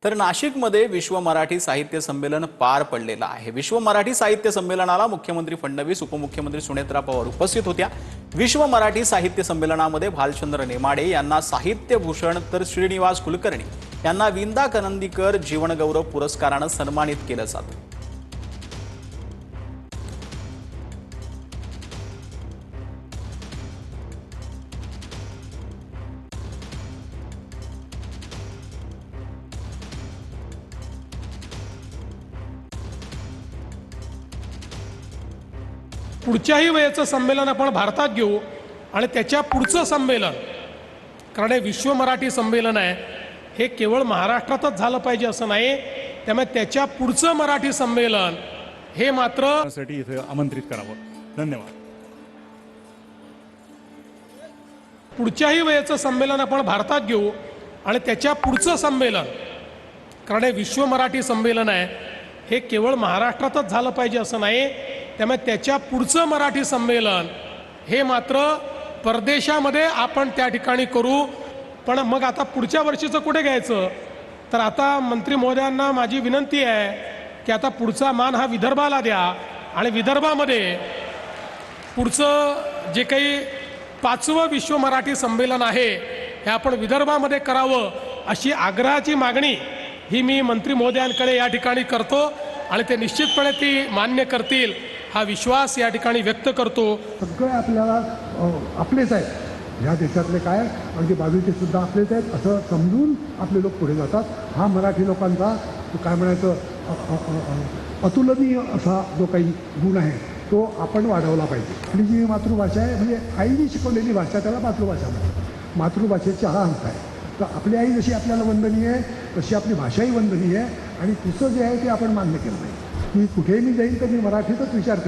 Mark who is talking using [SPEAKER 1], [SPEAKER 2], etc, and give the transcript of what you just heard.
[SPEAKER 1] तर नाशिकमध्ये विश्व मराठी साहित्य संमेलन पार पडलेलं आहे। विश्व मराठी साहित्य संमेलनाला मुख्यमंत्री फडणवीस, उपमुख्यमंत्री सुनेत्रा पवार उपस्थित होत्या। विश्व मराठी साहित्य संमेलनामध्ये भालचंद्र नेमाडे यांना साहित्य भूषण तर श्रीनिवास कुलकर्णी यांना विंदा करंदीकर जीवनगौरव पुरस्काराने सन्मानित केलं जातं।
[SPEAKER 2] पुढच्याही वेळेचं संमेलन आपण भारतात घेऊ आणि त्याच्या पुढचं संमेलन, कारण हे विश्व मराठी संमेलन आहे, हे केवळ महाराष्ट्रातच झालं पाहिजे असं नाही। त्यामुळे त्याच्या पुढचं मराठी संमेलन हे मात्र
[SPEAKER 3] इथे आमंत्रित करावं। धन्यवाद।
[SPEAKER 2] पुढच्याही वेळेचं संमेलन आपण भारतात घेऊ आणि त्याच्या पुढचं संमेलन, कारण हे विश्व मराठी संमेलन आहे, हे केवळ महाराष्ट्रातच झालं पाहिजे असं नाही। त्यामुळे त्याच्या पुढचं मराठी संमेलन हे मात्र परदेशामध्ये आपण त्या ठिकाणी करू। पण मग आता पुढच्या वर्षीचं कुठे घ्यायचं? तर आता मंत्री महोदयांना माझी विनंती आहे की आता पुढचा मान हा विदर्भाला द्या आणि विदर्भामध्ये पुढचं जे काही 5वं विश्व मराठी संमेलन आहे हे आपण विदर्भामध्ये करावं, अशी आग्रहाची मागणी ही मी मंत्री महोदयांकडे या ठिकाणी करतो आणि ते निश्चितपणे ती मान्य करतील हा विश्वास या ठिकाणी व्यक्त करतो।
[SPEAKER 4] सगळे आपल्याला आपलेच आहेत, ह्या देशातले काय अगदी बाजूचे सुद्धा आपलेच आहेत असं समजून आपले लोक पुढे जातात। हा मराठी लोकांचा काय म्हणायचं अतुलनीय असा जो काही गुण आहे तो आपण वाढवला पाहिजे। आपली जी मातृभाषा आहे, म्हणजे आईने शिकवलेली भाषा, त्याला मातृभाषा म्हणतात। मातृभाषेचा हा अंक आहे। तर आपली आई जशी आपल्याला वंदनीय आहे तशी आपली भाषाही वंदनीय आहे आणि तिचं जे आहे ते आपण मान्य केलं पाहिजे। की कुठेही मी जाईन तर मी मराठीतच विचार करेन।